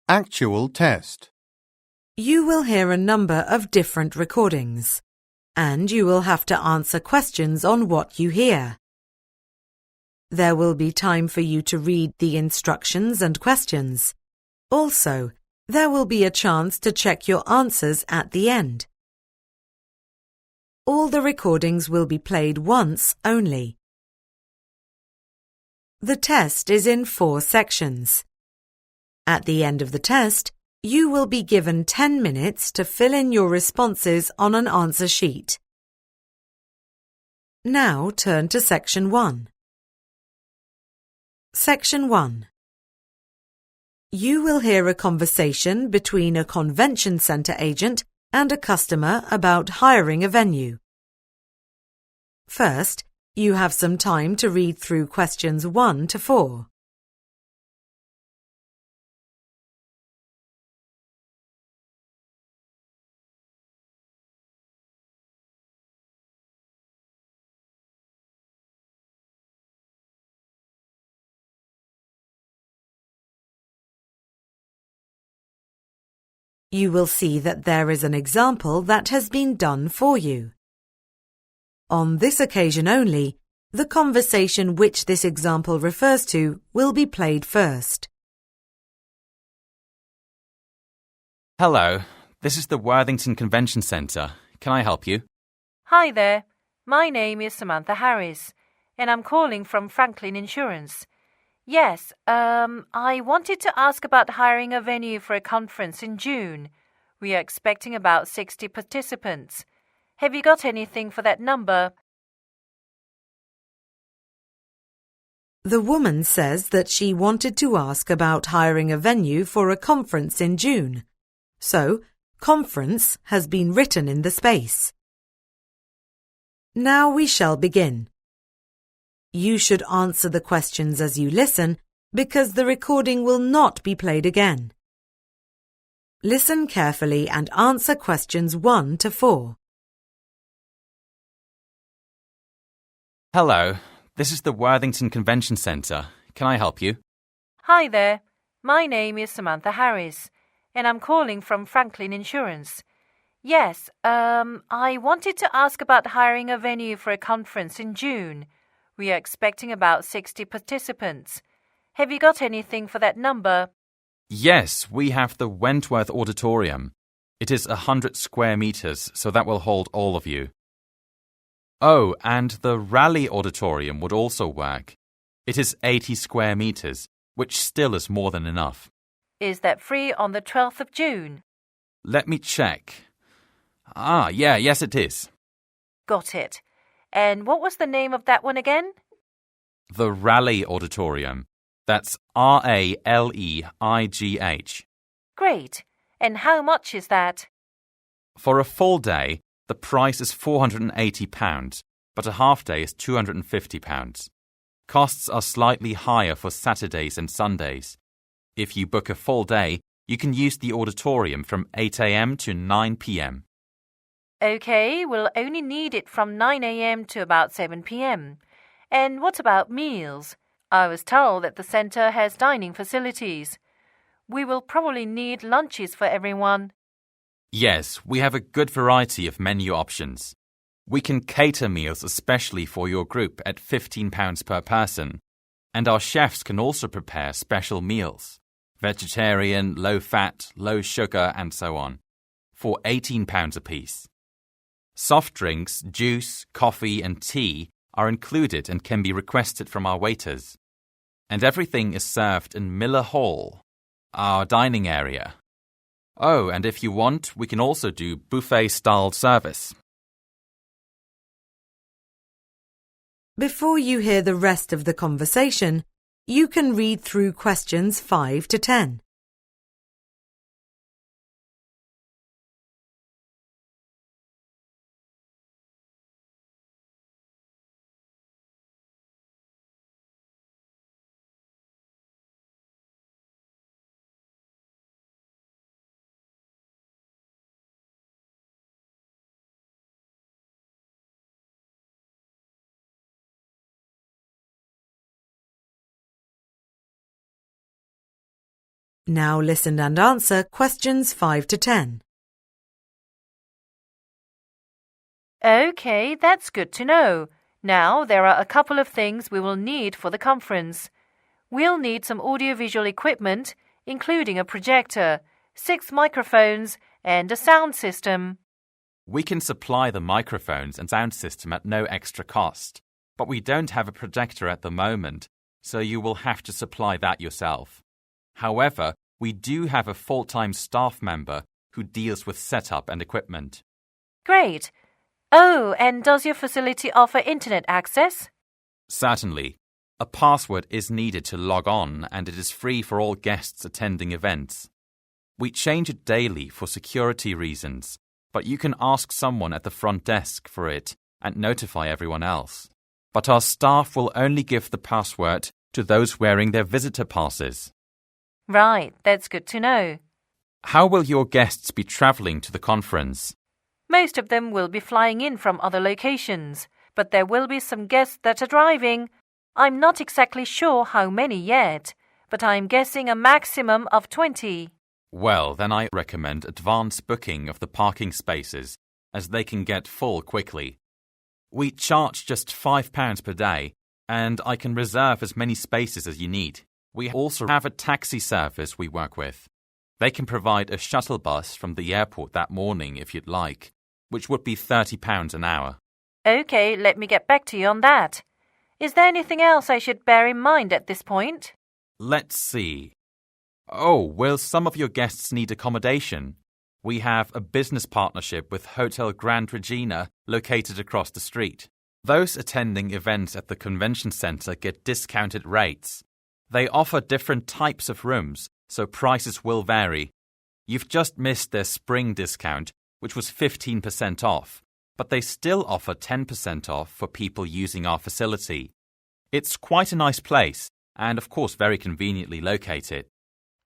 Actual test. You will hear a number of different recordings, and you will have to answer questions on what you hear. There will be time for you to read the instructions and questions. Also, there will be a chance to check your answers at the end. All the recordings will be played once only. The test is in 4 sections. At the end of the test, you will be given 10 minutes to fill in your responses on an answer sheet. Now turn to Section 1. Section 1. You will hear a conversation between a convention centre agent and a customer about hiring a venue. First, you have some time to read through questions 1 to 4. You will see that there is an example that has been done for you. On this occasion only, the conversation which this example refers to will be played first. Hello, this is the Worthington Convention Centre. Can I help you? Hi there, my name is Samantha Harris, and I'm calling from Franklin Insurance. Yes, I wanted to ask about hiring a venue for a conference in June. We are expecting about 60 participants. Have you got anything for that number? The woman says that she wanted to ask about hiring a venue for a conference in June. So, conference has been written in the space. Now we shall begin. You should answer the questions as you listen because the recording will not be played again. Listen carefully and answer questions 1 to 4. Hello, this is the Worthington Convention Centre. Can I help you? Hi there, my name is Samantha Harris, and I'm calling from Franklin Insurance. Yes, I wanted to ask about hiring a venue for a conference in June. We are expecting about 60 participants. Have you got anything for that number? Yes, we have the Wentworth Auditorium. It is 100 square metres, so that will hold all of you. Oh, and the Raleigh Auditorium would also work. It is 80 square metres, which still is more than enough. Is that free on the 12th of June? Let me check. Yes it is. Got it. And what was the name of that one again? The Raleigh Auditorium. That's Raleigh. Great. And how much is that? For a full day, the price is £480, but a half day is £250. Costs are slightly higher for Saturdays and Sundays. If you book a full day, you can use the auditorium from 8 a.m. to 9 p.m. OK, we'll only need it from 9 a.m. to about 7 p.m. And what about meals? I was told that the centre has dining facilities. We will probably need lunches for everyone. Yes, we have a good variety of menu options. We can cater meals especially for your group at £15 per person. And our chefs can also prepare special meals, vegetarian, low-fat, low-sugar and so on, for £18 apiece. Soft drinks, juice, coffee and tea are included and can be requested from our waiters. And everything is served in Miller Hall, our dining area. Oh, and if you want, we can also do buffet-style service. Before you hear the rest of the conversation, you can read through questions 5 to 10. Now listen and answer questions 5 to 10. OK, that's good to know. Now there are a couple of things we will need for the conference. We'll need some audiovisual equipment, including a projector, 6 microphones, and a sound system. We can supply the microphones and sound system at no extra cost, but we don't have a projector at the moment, so you will have to supply that yourself. However, we do have a full-time staff member who deals with setup and equipment. Great. Oh, and does your facility offer internet access? Certainly. A password is needed to log on, and it is free for all guests attending events. We change it daily for security reasons, but you can ask someone at the front desk for it and notify everyone else. But our staff will only give the password to those wearing their visitor passes. Right, that's good to know. How will your guests be travelling to the conference? Most of them will be flying in from other locations, but there will be some guests that are driving. I'm not exactly sure how many yet, but I'm guessing a maximum of 20. Well, then I recommend advance booking of the parking spaces, as they can get full quickly. We charge just £5 per day, and I can reserve as many spaces as you need. We also have a taxi service we work with. They can provide a shuttle bus from the airport that morning if you'd like, which would be £30 an hour. OK, let me get back to you on that. Is there anything else I should bear in mind at this point? Let's see. Oh, will some of your guests need accommodation? We have a business partnership with Hotel Grand Regina located across the street. Those attending events at the convention centre get discounted rates. They offer different types of rooms, so prices will vary. You've just missed their spring discount, which was 15% off, but they still offer 10% off for people using our facility. It's quite a nice place, and of course very conveniently located.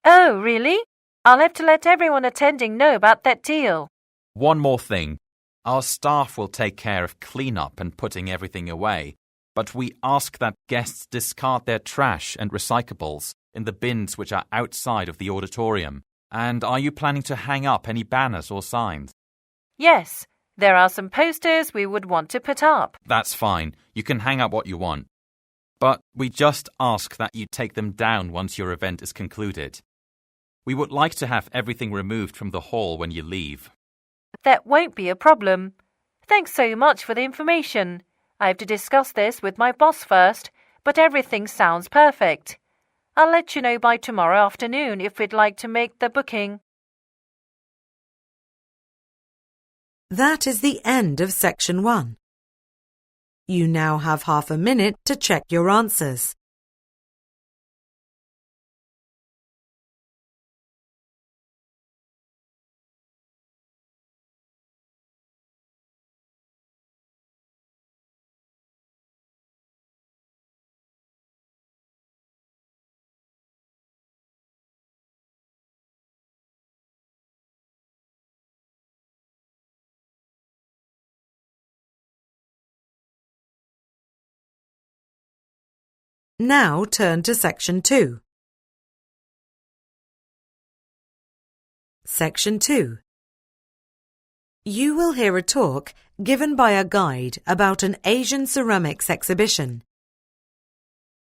Oh, really? I'll have to let everyone attending know about that deal. One more thing. Our staff will take care of clean-up and putting everything away, but we ask that guests discard their trash and recyclables in the bins which are outside of the auditorium. And are you planning to hang up any banners or signs? Yes, there are some posters we would want to put up. That's fine. You can hang up what you want. But we just ask that you take them down once your event is concluded. We would like to have everything removed from the hall when you leave. That won't be a problem. Thanks so much for the information. I have to discuss this with my boss first, but everything sounds perfect. I'll let you know by tomorrow afternoon if we'd like to make the booking. That is the end of section 1. You now have half a minute to check your answers. Now turn to section 2. Section 2. You will hear a talk given by a guide about an Asian ceramics exhibition.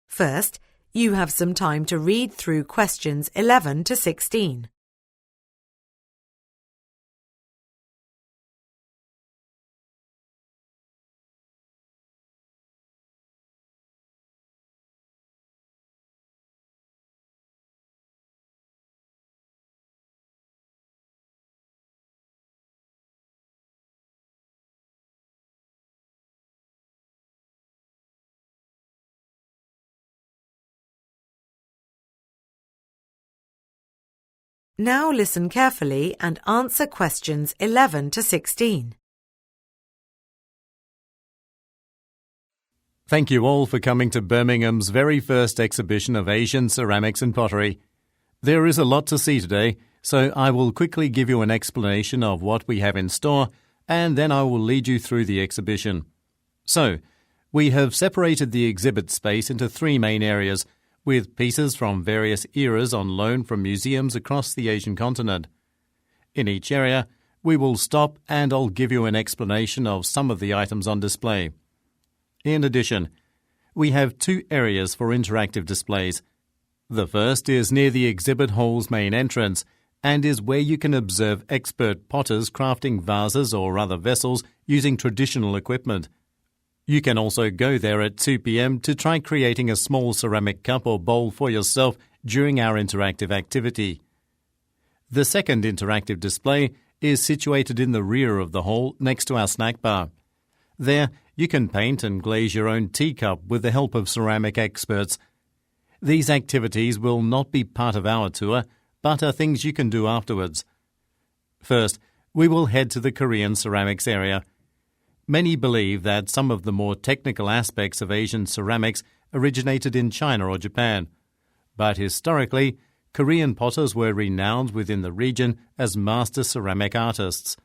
First, you have some time to read through questions 11 to 16. Now listen carefully and answer questions 11 to 16. Thank you all for coming to Birmingham's very first exhibition of Asian ceramics and pottery. There is a lot to see today, so I will quickly give you an explanation of what we have in store, and then I will lead you through the exhibition. So, we have separated the exhibit space into 3 main areas, with pieces from various eras on loan from museums across the Asian continent. In each area, we will stop and I'll give you an explanation of some of the items on display. In addition, we have 2 areas for interactive displays. The first is near the exhibit hall's main entrance and is where you can observe expert potters crafting vases or other vessels using traditional equipment. You can also go there at 2 p.m. to try creating a small ceramic cup or bowl for yourself during our interactive activity. The second interactive display is situated in the rear of the hall next to our snack bar. There, you can paint and glaze your own teacup with the help of ceramic experts. These activities will not be part of our tour, but are things you can do afterwards. First, we will head to the Korean ceramics area. Many believe that some of the more technical aspects of Asian ceramics originated in China or Japan. But historically, Korean potters were renowned within the region as master ceramic artists.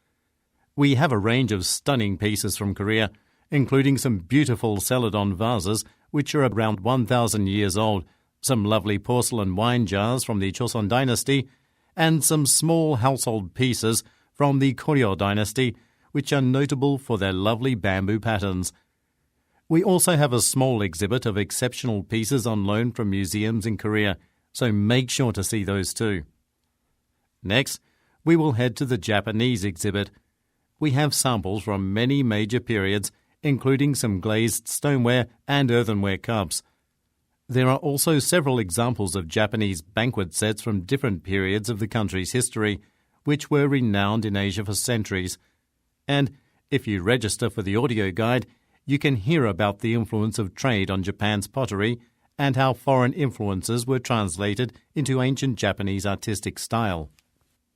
We have a range of stunning pieces from Korea, including some beautiful celadon vases which are around 1,000 years old, some lovely porcelain wine jars from the Joseon dynasty, and some small household pieces from the Goryeo dynasty, which are notable for their lovely bamboo patterns. We also have a small exhibit of exceptional pieces on loan from museums in Korea, so make sure to see those too. Next, we will head to the Japanese exhibit. We have samples from many major periods, including some glazed stoneware and earthenware cups. There are also several examples of Japanese banquet sets from different periods of the country's history, which were renowned in Asia for centuries. And if you register for the audio guide, you can hear about the influence of trade on Japan's pottery and how foreign influences were translated into ancient Japanese artistic style.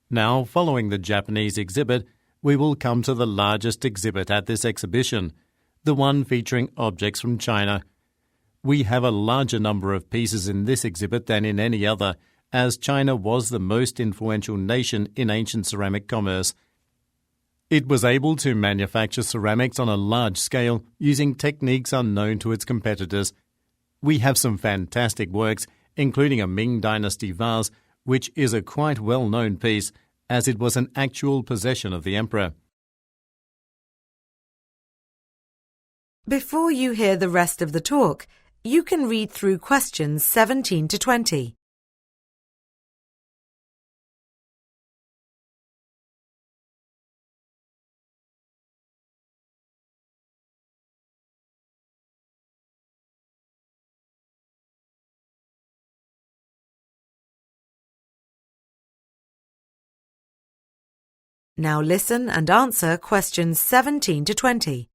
Now, following the Japanese exhibit, we will come to the largest exhibit at this exhibition, the one featuring objects from China. We have a larger number of pieces in this exhibit than in any other, as China was the most influential nation in ancient ceramic commerce. It was able to manufacture ceramics on a large scale using techniques unknown to its competitors. We have some fantastic works, including a Ming Dynasty vase, which is a quite well-known piece, as it was an actual possession of the emperor. Before you hear the rest of the talk, you can read through questions 17 to 20. Now listen and answer questions 17 to 20.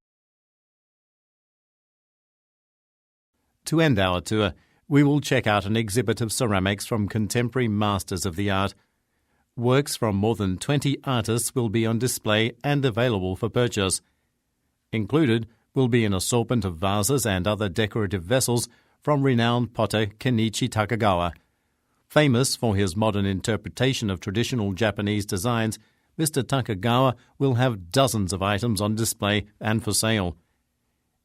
To end our tour, we will check out an exhibit of ceramics from contemporary masters of the art. Works from more than 20 artists will be on display and available for purchase. Included will be an assortment of vases and other decorative vessels from renowned potter Kenichi Takagawa. Famous for his modern interpretation of traditional Japanese designs, Mr. Takagawa will have dozens of items on display and for sale.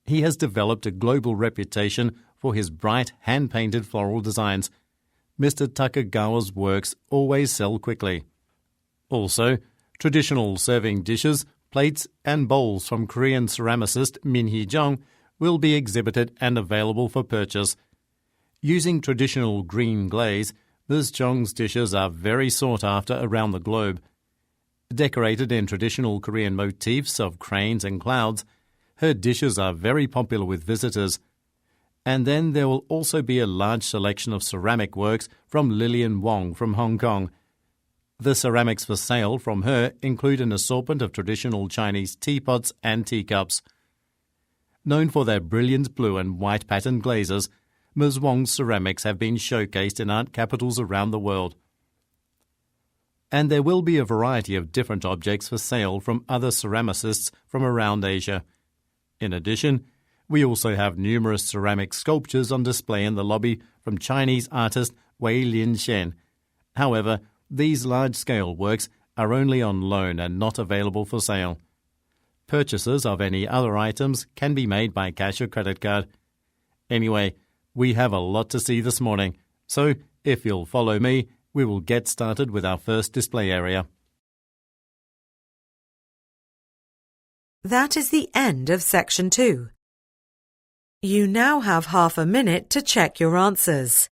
He has developed a global reputation for his bright, hand-painted floral designs. Mr. Takagawa's works always sell quickly. Also, traditional serving dishes, plates and bowls from Korean ceramicist Min Hee-jung will be exhibited and available for purchase. Using traditional green glaze, Ms. Jung's dishes are very sought after around the globe. Decorated in traditional Korean motifs of cranes and clouds, her dishes are very popular with visitors. And then there will also be a large selection of ceramic works from Lillian Wong from Hong Kong. The ceramics for sale from her include an assortment of traditional Chinese teapots and teacups. Known for their brilliant blue and white patterned glazes, Ms. Wong's ceramics have been showcased in art capitals around the world. And there will be a variety of different objects for sale from other ceramicists from around Asia. In addition, we also have numerous ceramic sculptures on display in the lobby from Chinese artist Wei Lin-shen. However, these large-scale works are only on loan and not available for sale. Purchases of any other items can be made by cash or credit card. Anyway, We have a lot to see this morning, so if you'll follow me, we will get started with our first display area. That is the end of section 2. You now have half a minute to check your answers.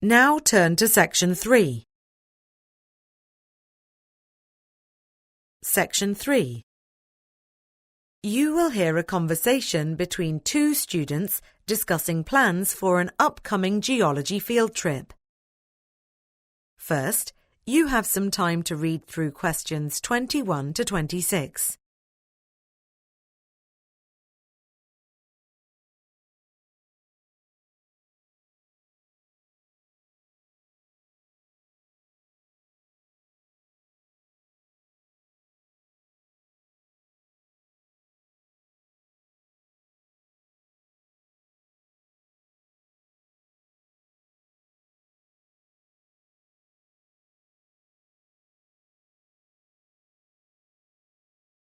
Now turn to section 3. Section 3. You will hear a conversation between two students discussing plans for an upcoming geology field trip. First, you have some time to read through questions 21 to 26.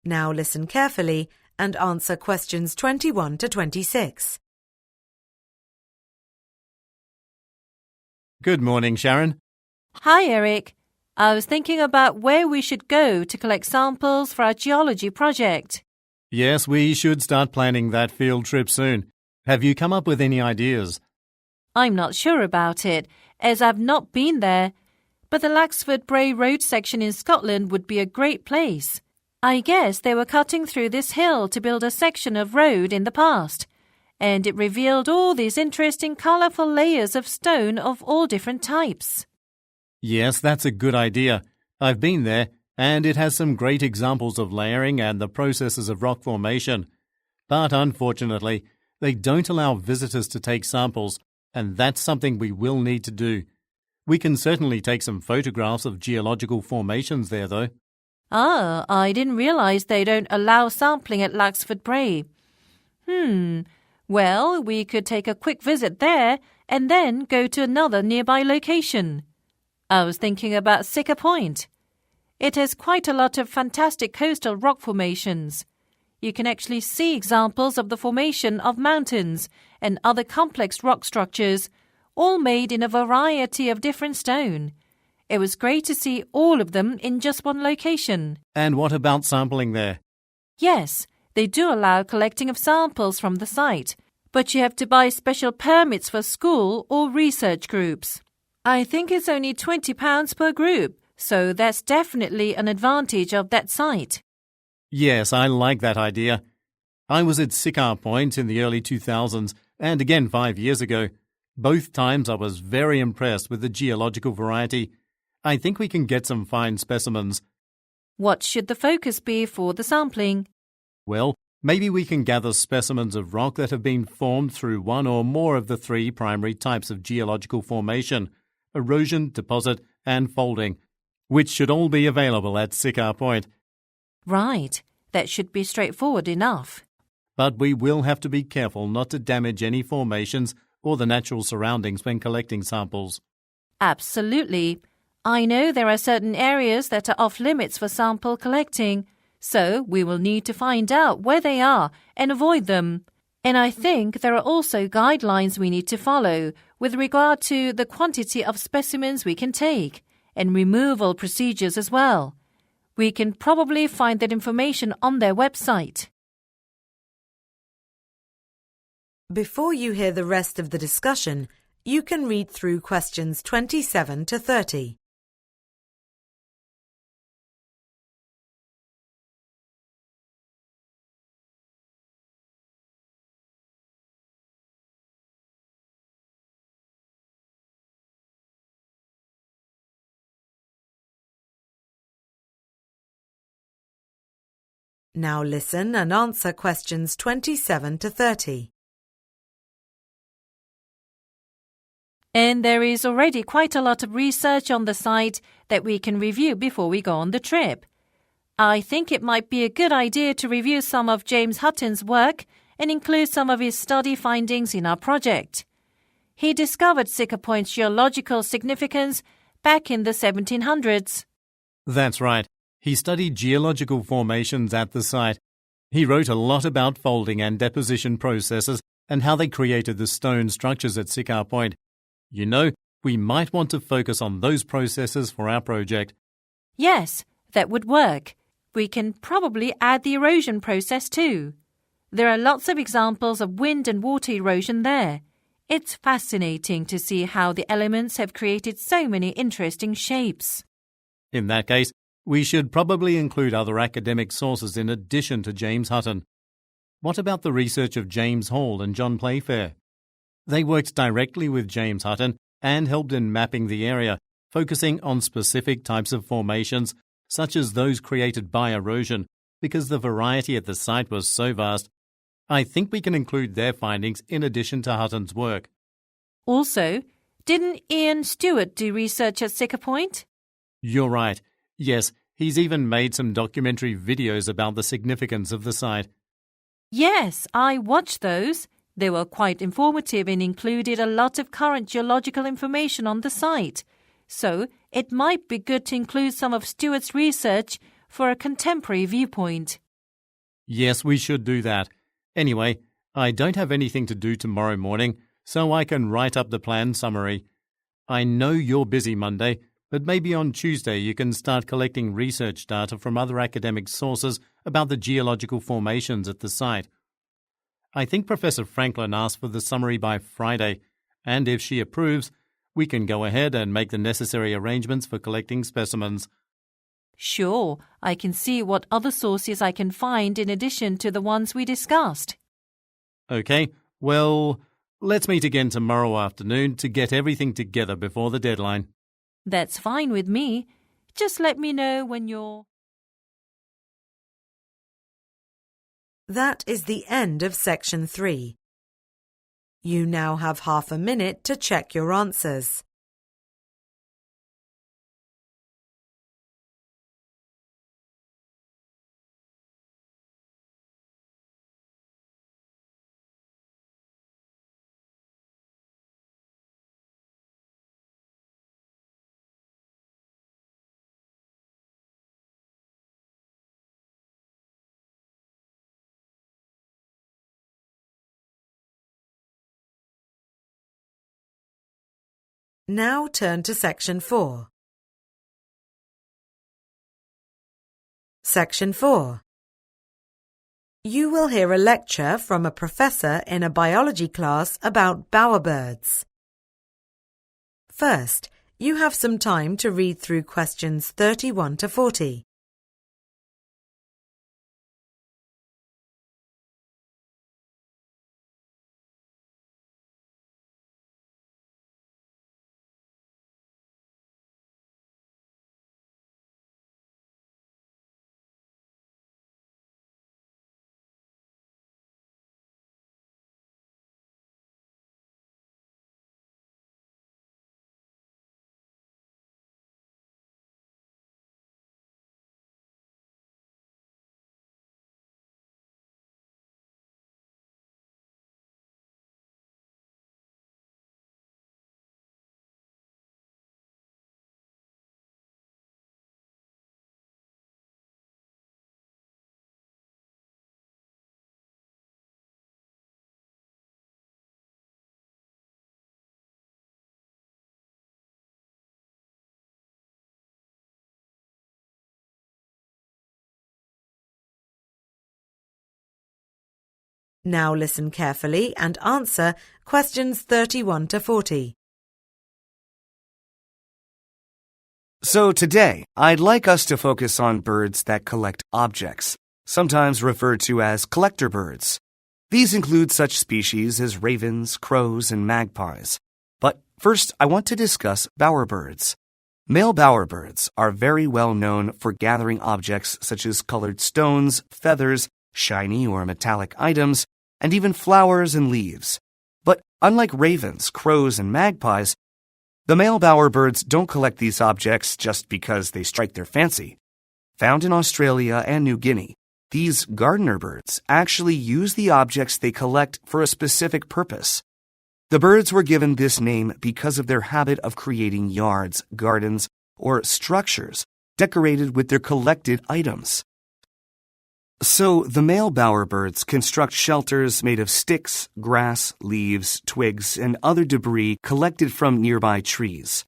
Now listen carefully and answer questions 21 to 26. Good morning, Sharon. Hi, Eric. I was thinking about where we should go to collect samples for our geology project. Yes, we should start planning that field trip soon. Have you come up with any ideas? I'm not sure about it, as I've not been there, but the Laxford Bray Road section in Scotland would be a great place. I guess they were cutting through this hill to build a section of road in the past, and it revealed all these interesting colourful layers of stone of all different types. Yes, that's a good idea. I've been there, and it has some great examples of layering and the processes of rock formation. But unfortunately, they don't allow visitors to take samples, and that's something we will need to do. We can certainly take some photographs of geological formations there, though. Ah, I didn't realise they don't allow sampling at Laxford Bray. Well, we could take a quick visit there and then go to another nearby location. I was thinking about Sicker Point. It has quite a lot of fantastic coastal rock formations. You can actually see examples of the formation of mountains and other complex rock structures, all made in a variety of different stone. It was great to see all of them in just one location. And what about sampling there? Yes, they do allow collecting of samples from the site, but you have to buy special permits for school or research groups. I think it's only £20 per group, so that's definitely an advantage of that site. Yes, I like that idea. I was at Sycamore Point in the early 2000s and again 5 years ago. Both times I was very impressed with the geological variety. I think we can get some fine specimens. What should the focus be for the sampling? Well, maybe we can gather specimens of rock that have been formed through one or more of the 3 primary types of geological formation: erosion, deposit, and folding, which should all be available at Sycamore Point. Right, that should be straightforward enough. But we will have to be careful not to damage any formations or the natural surroundings when collecting samples. Absolutely. I know there are certain areas that are off limits for sample collecting, so we will need to find out where they are and avoid them. And I think there are also guidelines we need to follow with regard to the quantity of specimens we can take and removal procedures as well. We can probably find that information on their website. Before you hear the rest of the discussion, you can read through questions 27 to 30. Now listen and answer questions 27 to 30. And there is already quite a lot of research on the site that we can review before we go on the trip. I think it might be a good idea to review some of James Hutton's work and include some of his study findings in our project. He discovered Siccar Point's geological significance back in the 1700s. That's right. He studied geological formations at the site. He wrote a lot about folding and deposition processes and how they created the stone structures at Siccar Point. You know, we might want to focus on those processes for our project. Yes, that would work. We can probably add the erosion process too. There are lots of examples of wind and water erosion there. It's fascinating to see how the elements have created so many interesting shapes. In that case, we should probably include other academic sources in addition to James Hutton. What about the research of James Hall and John Playfair? They worked directly with James Hutton and helped in mapping the area, focusing on specific types of formations, such as those created by erosion, because the variety at the site was so vast. I think we can include their findings in addition to Hutton's work. Also, didn't Ian Stewart do research at Siccar Point? You're right. Yes, he's even made some documentary videos about the significance of the site. Yes, I watched those. They were quite informative and included a lot of current geological information on the site. So, it might be good to include some of Stewart's research for a contemporary viewpoint. Yes, we should do that. Anyway, I don't have anything to do tomorrow morning, so I can write up the plan summary. I know you're busy Monday, but maybe on Tuesday you can start collecting research data from other academic sources about the geological formations at the site. I think Professor Franklin asked for the summary by Friday, and if she approves, we can go ahead and make the necessary arrangements for collecting specimens. Sure, I can see what other sources I can find in addition to the ones we discussed. Okay, well, let's meet again tomorrow afternoon to get everything together before the deadline. That's fine with me. Just let me know when you're... That is the end of section 3. You now have half a minute to check your answers. Now turn to section 4. Section 4. You will hear a lecture from a professor in a biology class about bowerbirds. First, you have some time to read through questions 31 to 40. Now listen carefully and answer questions 31 to 40. So today, I'd like us to focus on birds that collect objects, sometimes referred to as collector birds. These include such species as ravens, crows, and magpies. But first, I want to discuss bowerbirds. Male bowerbirds are very well known for gathering objects such as colored stones, feathers, shiny or metallic items, and even flowers and leaves. But unlike ravens, crows, and magpies, The male bowerbirds don't collect these objects just because they strike their fancy. Found in Australia and New Guinea, these gardener birds actually use the objects they collect for a specific purpose. The birds were given this name because of their habit of creating yards, gardens, or structures decorated with their collected items. So, the male bowerbirds construct shelters made of sticks, grass, leaves, twigs, and other debris collected from nearby trees.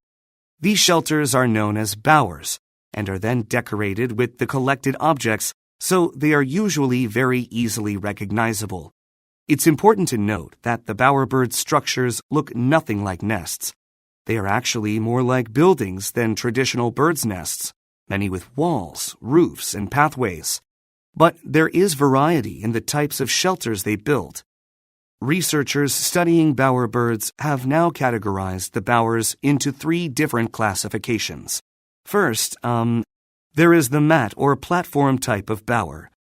These shelters are known as bowers and are then decorated with the collected objects, so they are usually very easily recognizable. It's important to note that the bowerbird structures look nothing like nests. They are actually more like buildings than traditional birds' nests, many with walls, roofs, and pathways. But there is variety in the types of shelters they build. Researchers studying bowerbirds have now categorized the bowers into 3 different classifications. First, there is the mat or platform type of bower.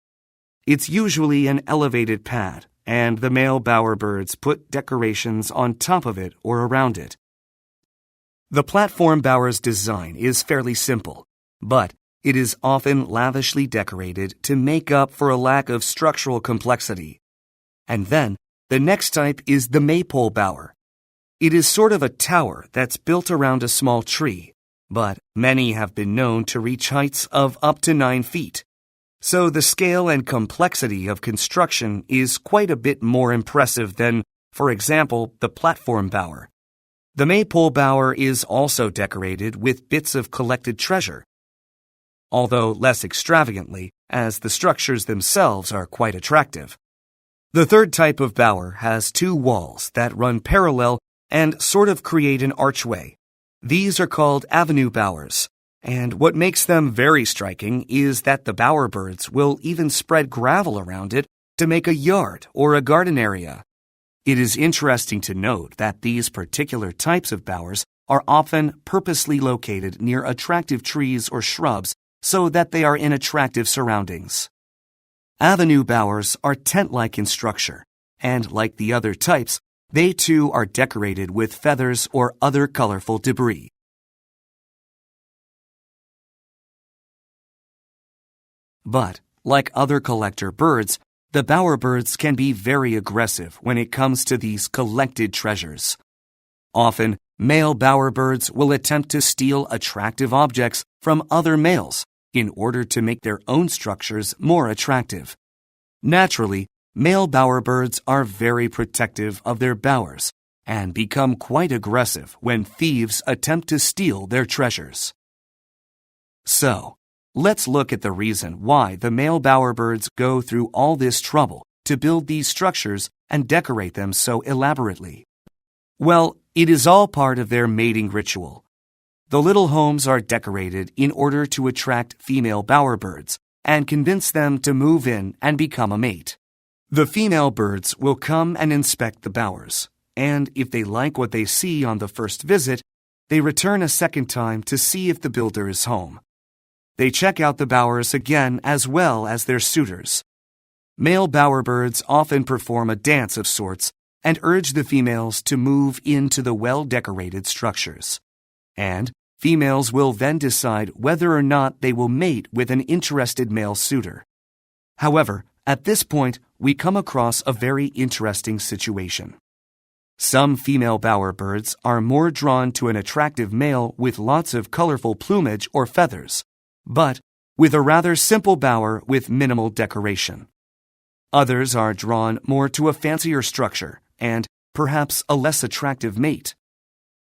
It's usually an elevated pad, and the male bowerbirds put decorations on top of it or around it. The platform bower's design is fairly simple, but it is often lavishly decorated to make up for a lack of structural complexity. And then, the next type is the maypole bower. It is sort of a tower that's built around a small tree, but many have been known to reach heights of up to 9 feet. So the scale and complexity of construction is quite a bit more impressive than, for example, the platform bower. The maypole bower is also decorated with bits of collected treasure, although less extravagantly, as the structures themselves are quite attractive. The third type of bower has 2 walls that run parallel and sort of create an archway. These are called avenue bowers, and what makes them very striking is that the bowerbirds will even spread gravel around it to make a yard or a garden area. It is interesting to note that these particular types of bowers are often purposely located near attractive trees or shrubs so that they are in attractive surroundings. Avenue bowers are tent-like in structure, and like the other types, they too are decorated with feathers or other colorful debris. But, like other collector birds, the bowerbirds can be very aggressive when it comes to these collected treasures. Often, male bowerbirds will attempt to steal attractive objects from other males in order to make their own structures more attractive. Naturally, male bowerbirds are very protective of their bowers and become quite aggressive when thieves attempt to steal their treasures. So, let's look at the reason why the male bowerbirds go through all this trouble to build these structures and decorate them so elaborately. Well, it is all part of their mating ritual. The little homes are decorated in order to attract female bowerbirds and convince them to move in and become a mate. The female birds will come and inspect the bowers, and if they like what they see on the first visit, they return a second time to see if the builder is home. They check out the bowers again as well as their suitors. Male bowerbirds often perform a dance of sorts and urge the females to move into the well-decorated structures. And females will then decide whether or not they will mate with an interested male suitor. However, at this point, we come across a very interesting situation. Some female bowerbirds are more drawn to an attractive male with lots of colorful plumage or feathers, but with a rather simple bower with minimal decoration. Others are drawn more to a fancier structure and perhaps a less attractive mate.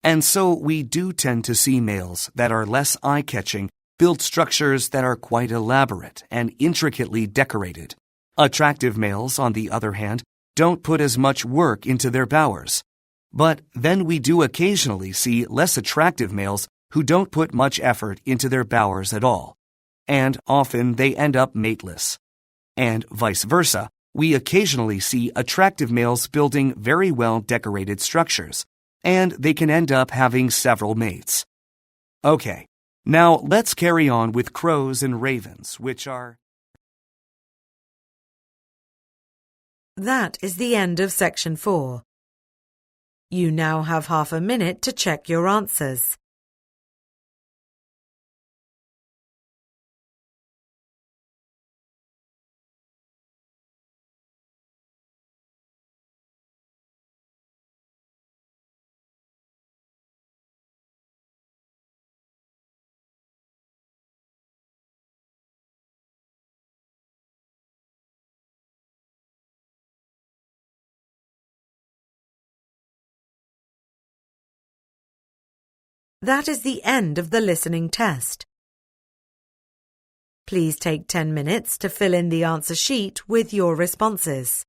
And so we do tend to see males that are less eye-catching build structures that are quite elaborate and intricately decorated. Attractive males, on the other hand, don't put as much work into their bowers. But then we do occasionally see less attractive males who don't put much effort into their bowers at all. And often they end up mateless. And vice versa, we occasionally see attractive males building very well-decorated structures, and they can end up having several mates. Okay, now let's carry on with crows and ravens, which are... That is the end of section 4. You now have half a minute to check your answers. That is the end of the listening test. Please take 10 minutes to fill in the answer sheet with your responses.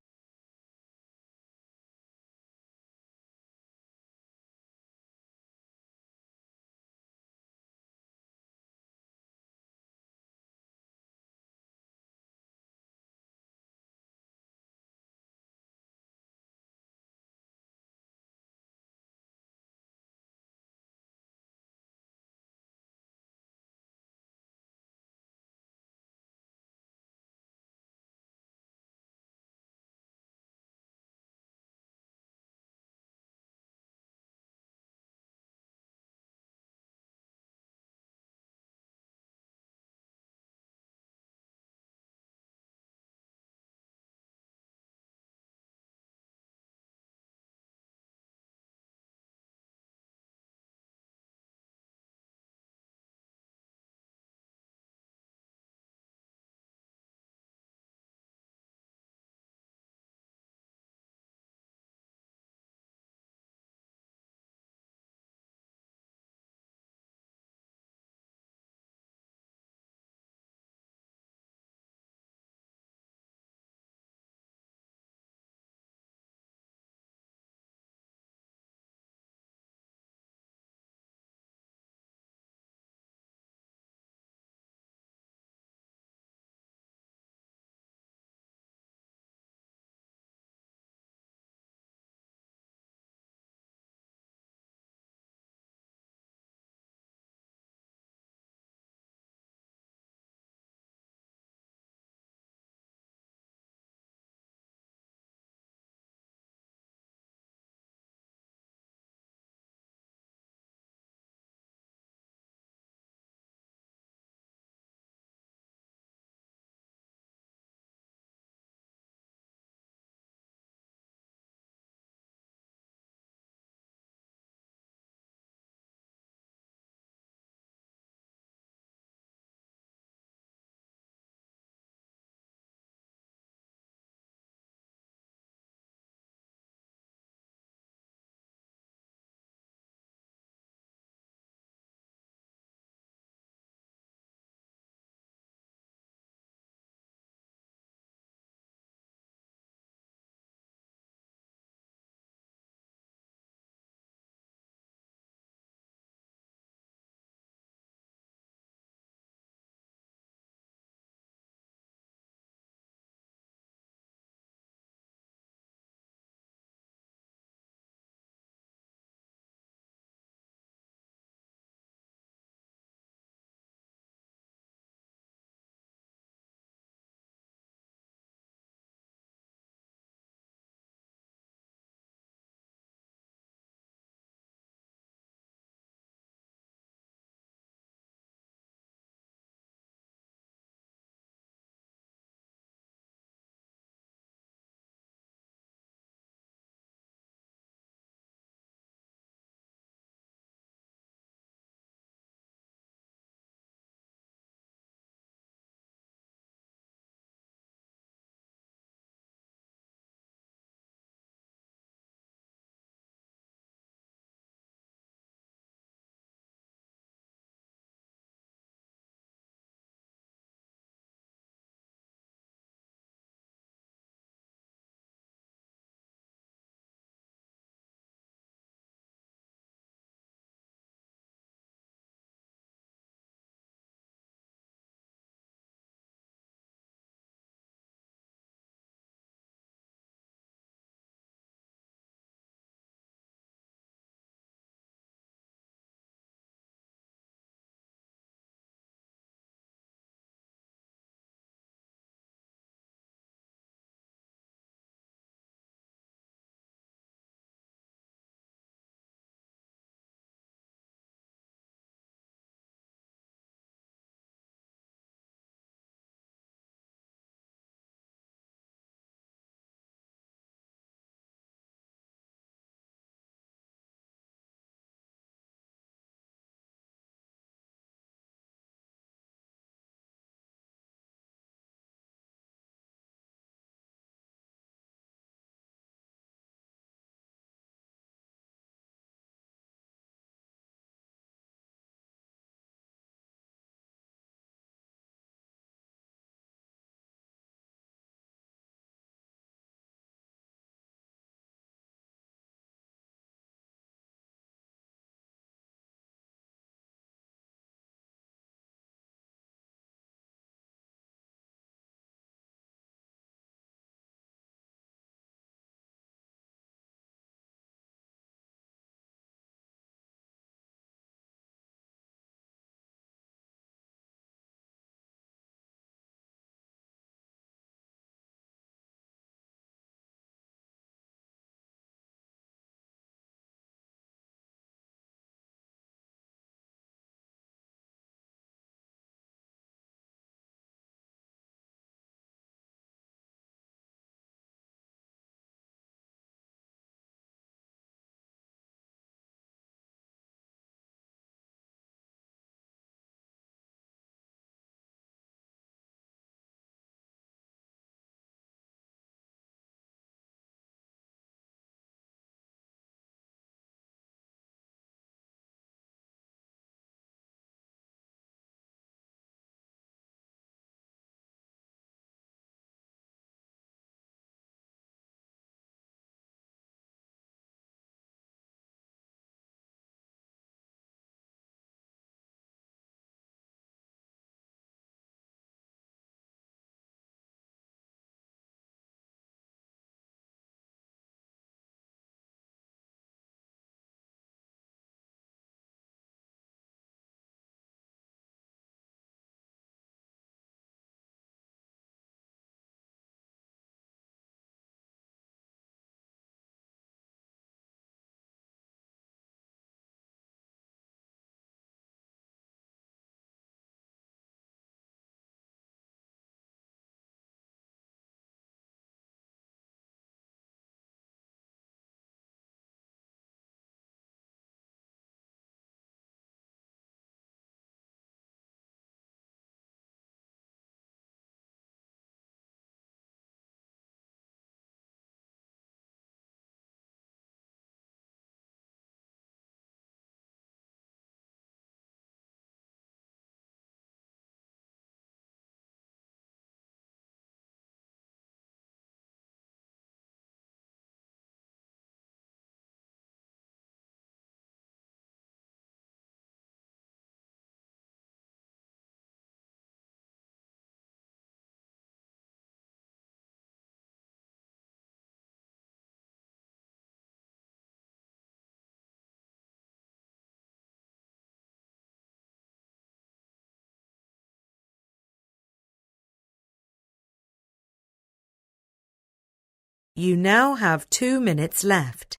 You now have 2 minutes left.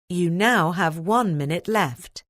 You now have 1 minute left.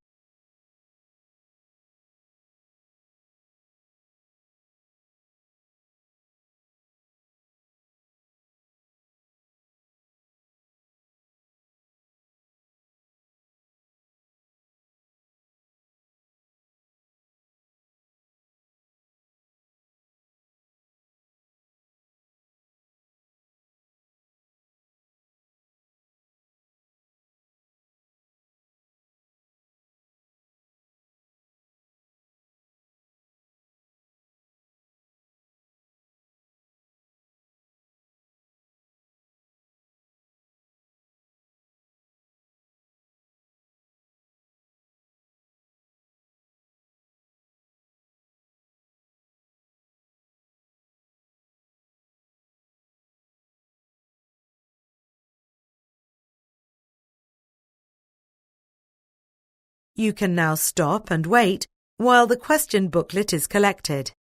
You can now stop and wait while the question booklet is collected.